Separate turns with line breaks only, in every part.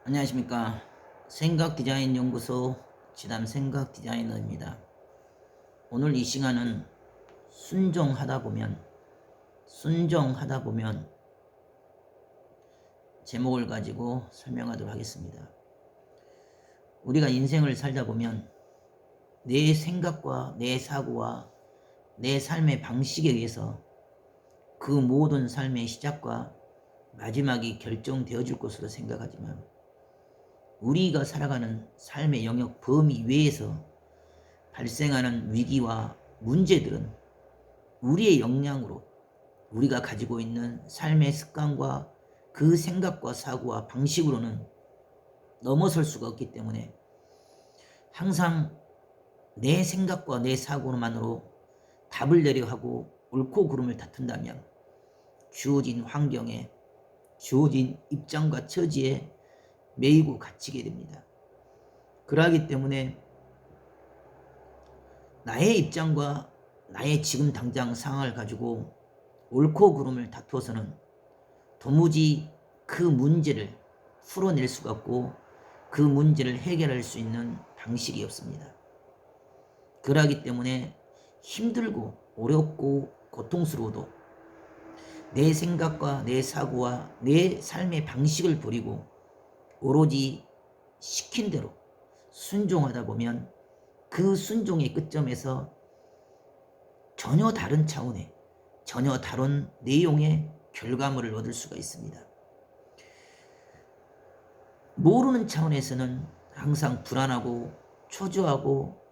안녕하십니까. 생각디자인연구소 지담 생각디자이너입니다. 오늘 이 시간은 순종하다 보면 제목을 가지고 설명하도록 하겠습니다. 우리가 인생을 살다 보면 내 생각과 내 사고와 내 삶의 방식에 의해서 그 모든 삶의 시작과 마지막이 결정되어질 것으로 생각하지만 우리가 살아가는 삶의 영역 범위 외에서 발생하는 위기와 문제들은 우리의 역량으로 우리가 가지고 있는 삶의 습관과 그 생각과 사고와 방식으로는 넘어설 수가 없기 때문에 항상 내 생각과 내 사고만으로 답을 내려 하고 옳고 그름을 다툰다면 주어진 환경에 주어진 입장과 처지에 매이고 갇히게 됩니다. 그러하기 때문에 나의 입장과 나의 지금 당장 상황을 가지고 옳고 그름을 다투어서는 도무지 그 문제를 풀어낼 수가 없고 그 문제를 해결할 수 있는 방식이 없습니다. 그러하기 때문에 힘들고 어렵고 고통스러워도 내 생각과 내 사고와 내 삶의 방식을 버리고 오로지 시킨 대로 순종하다 보면 그 순종의 끝점에서 전혀 다른 차원의 전혀 다른 내용의 결과물을 얻을 수가 있습니다. 모르는 차원에서는 항상 불안하고 초조하고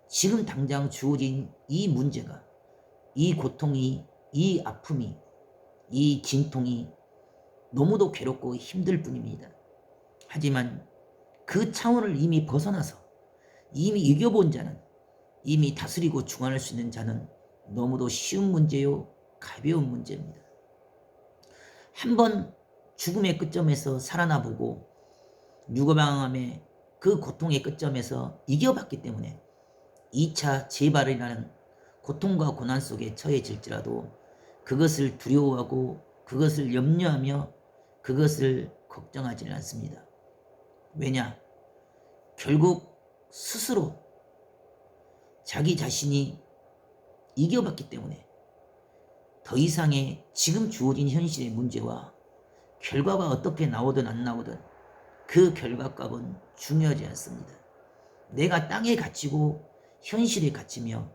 지금 당장 주어진 이 문제가, 이 고통이, 이 아픔이, 이 진통이 너무도 괴롭고 힘들 뿐입니다. 하지만 그 차원을 이미 벗어나서 이미 이겨본 자는, 이미 다스리고 주관할 수 있는 자는 너무도 쉬운 문제요, 가벼운 문제입니다. 한번 죽음의 끝점에서 살아나 보고 유거방암의 그 고통의 끝점에서 이겨봤기 때문에 2차 재발이라는 고통과 고난 속에 처해질지라도 그것을 두려워하고 그것을 염려하며 그것을 걱정하지는 않습니다. 왜냐? 결국 스스로 자기 자신이 이겨봤기 때문에 더 이상의 지금 주어진 현실의 문제와 결과가 어떻게 나오든 안 나오든 그 결과값은 중요하지 않습니다. 내가 땅에 갇히고 현실에 갇히며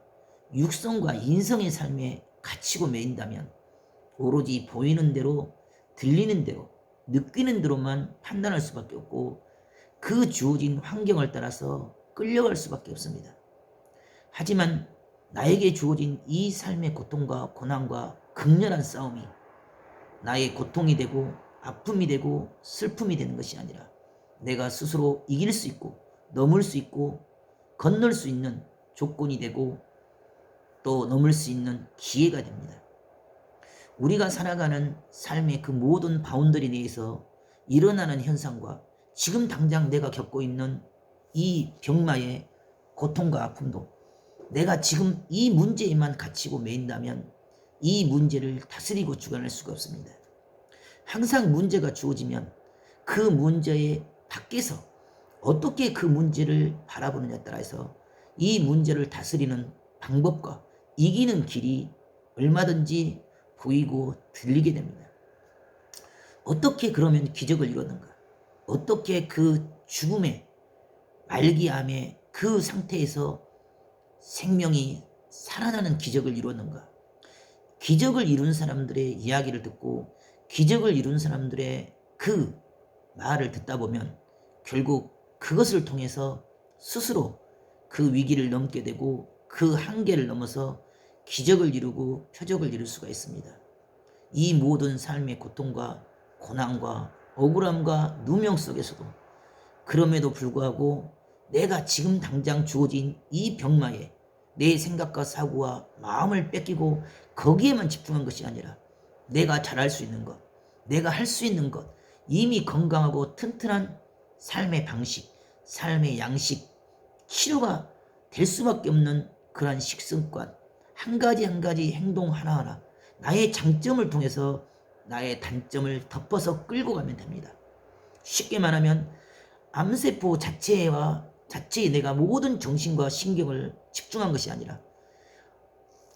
육성과 인성의 삶에 갇히고 매인다면 오로지 보이는 대로, 들리는 대로, 느끼는 대로만 판단할 수밖에 없고 그 주어진 환경을 따라서 끌려갈 수밖에 없습니다. 하지만 나에게 주어진 이 삶의 고통과 고난과 극렬한 싸움이 나의 고통이 되고 아픔이 되고 슬픔이 되는 것이 아니라 내가 스스로 이길 수 있고 넘을 수 있고 건널 수 있는 조건이 되고 또 넘을 수 있는 기회가 됩니다. 우리가 살아가는 삶의 그 모든 바운더리 내에서 일어나는 현상과 지금 당장 내가 겪고 있는 이 병마의 고통과 아픔도 내가 지금 이 문제에만 갇히고 매인다면 이 문제를 다스리고 주관할 수가 없습니다. 항상 문제가 주어지면 그 문제의 밖에서 어떻게 그 문제를 바라보느냐에 따라서 이 문제를 다스리는 방법과 이기는 길이 얼마든지 보이고 들리게 됩니다. 어떻게 그러면 기적을 이뤘는가? 어떻게 그 죽음의 말기암의 그 상태에서 생명이 살아나는 기적을 이뤘는가? 기적을 이룬 사람들의 이야기를 듣고 기적을 이룬 사람들의 그 말을 듣다 보면 결국 그것을 통해서 스스로 그 위기를 넘게 되고 그 한계를 넘어서 기적을 이루고 표적을 이룰 수가 있습니다. 이 모든 삶의 고통과 고난과 억울함과 누명 속에서도 그럼에도 불구하고 내가 지금 당장 주어진 이 병마에 내 생각과 사고와 마음을 뺏기고 거기에만 집중한 것이 아니라 내가 잘할 수 있는 것, 내가 할 수 있는 것, 이미 건강하고 튼튼한 삶의 방식, 삶의 양식, 치료가 될 수밖에 없는 그러한 식습관, 한 가지 한 가지 행동 하나하나 나의 장점을 통해서 나의 단점을 덮어서 끌고 가면 됩니다. 쉽게 말하면 암세포 자체에 내가 모든 정신과 신경을 집중한 것이 아니라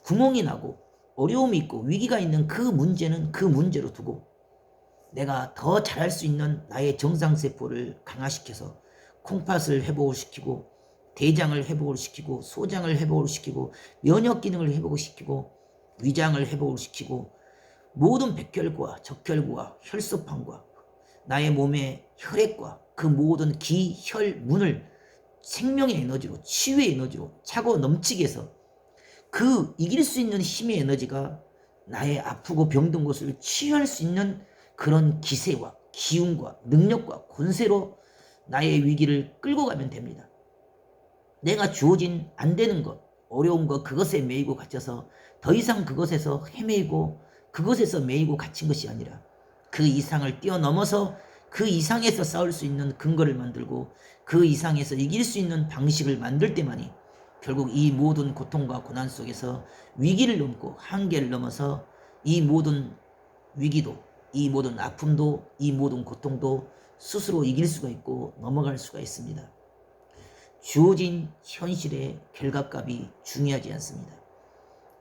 구멍이 나고 어려움이 있고 위기가 있는 그 문제는 그 문제로 두고 내가 더 잘할 수 있는 나의 정상세포를 강화시켜서 콩팥을 회복을 시키고 대장을 회복을 시키고 소장을 회복을 시키고 면역 기능을 회복을 시키고 위장을 회복을 시키고 모든 백혈과 적혈과 혈소판과 나의 몸의 혈액과 그 모든 기, 혈, 문을 생명의 에너지로 치유의 에너지로 차고 넘치게 해서 그 이길 수 있는 힘의 에너지가 나의 아프고 병든 곳을 치유할 수 있는 그런 기세와 기운과 능력과 권세로 나의 위기를 끌고 가면 됩니다. 내가 주어진 안 되는 것, 어려운 것 그것에 매이고 갇혀서 더 이상 그것에서 헤매이고 그것에서 매이고 갇힌 것이 아니라 그 이상을 뛰어넘어서 그 이상에서 싸울 수 있는 근거를 만들고 그 이상에서 이길 수 있는 방식을 만들 때만이 결국 이 모든 고통과 고난 속에서 위기를 넘고 한계를 넘어서 이 모든 위기도 이 모든 아픔도 이 모든 고통도 스스로 이길 수가 있고 넘어갈 수가 있습니다. 주어진 현실의 결과값이 중요하지 않습니다.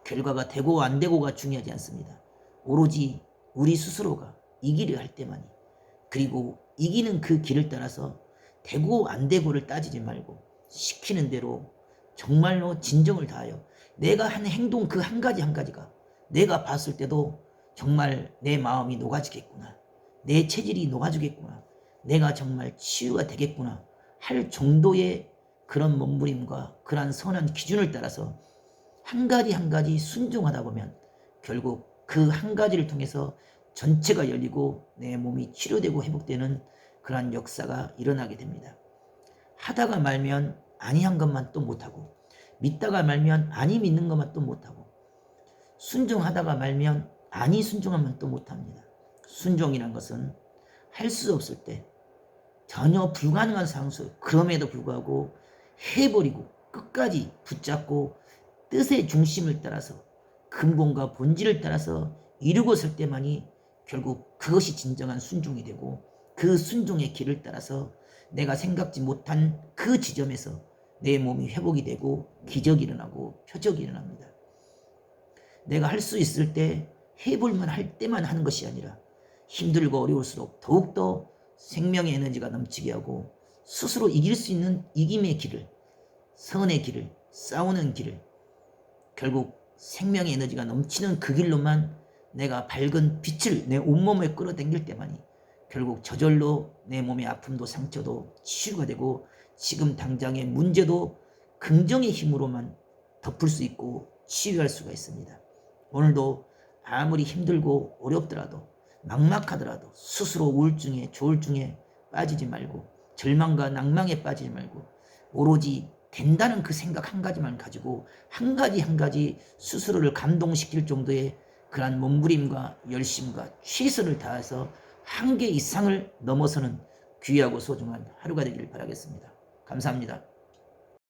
결과가 되고 안 되고가 중요하지 않습니다. 오로지 우리 스스로가 이기려 할 때만이, 그리고 이기는 그 길을 따라서 되고 안 되고를 따지지 말고 시키는 대로 정말로 진정을 다하여 내가 한 행동 그 한 가지 한 가지가 내가 봤을 때도 정말 내 마음이 녹아지겠구나, 내 체질이 녹아주겠구나, 내가 정말 치유가 되겠구나 할 정도의 그런 몸부림과 그러한 선한 기준을 따라서 한 가지 한 가지 순종하다 보면 결국 그 한 가지를 통해서 전체가 열리고 내 몸이 치료되고 회복되는 그러한 역사가 일어나게 됩니다. 하다가 말면 아니한 것만 또 못하고, 믿다가 말면 아니 믿는 것만 또 못하고, 순종하다가 말면 아니 순종하면 또 못합니다. 순종이란 것은 할 수 없을 때 전혀 불가능한 상황 속 그럼에도 불구하고 해버리고 끝까지 붙잡고 뜻의 중심을 따라서 근본과 본질을 따라서 이루고 설 때만이 결국 그것이 진정한 순종이 되고, 그 순종의 길을 따라서 내가 생각지 못한 그 지점에서 내 몸이 회복이 되고 기적이 일어나고 표적이 일어납니다. 내가 할 수 있을 때 해볼만 할 때만 하는 것이 아니라 힘들고 어려울수록 더욱더 생명의 에너지가 넘치게 하고 스스로 이길 수 있는 이김의 길을, 선의 길을, 싸우는 길을, 결국 생명의 에너지가 넘치는 그 길로만 내가 밝은 빛을 내 온몸에 끌어당길 때만이 결국 저절로 내 몸의 아픔도 상처도 치유가 되고 지금 당장의 문제도 긍정의 힘으로만 덮을 수 있고 치유할 수가 있습니다. 오늘도 아무리 힘들고 어렵더라도 막막하더라도 스스로 우울증에 조울증에 빠지지 말고 절망과 낭망에 빠지지 말고 오로지 된다는 그 생각 한 가지만 가지고 한 가지 한 가지 스스로를 감동시킬 정도의 그러한 몸부림과 열심과 최선을 다해서 한계 이상을 넘어서는 귀하고 소중한 하루가 되기를 바라겠습니다. 감사합니다.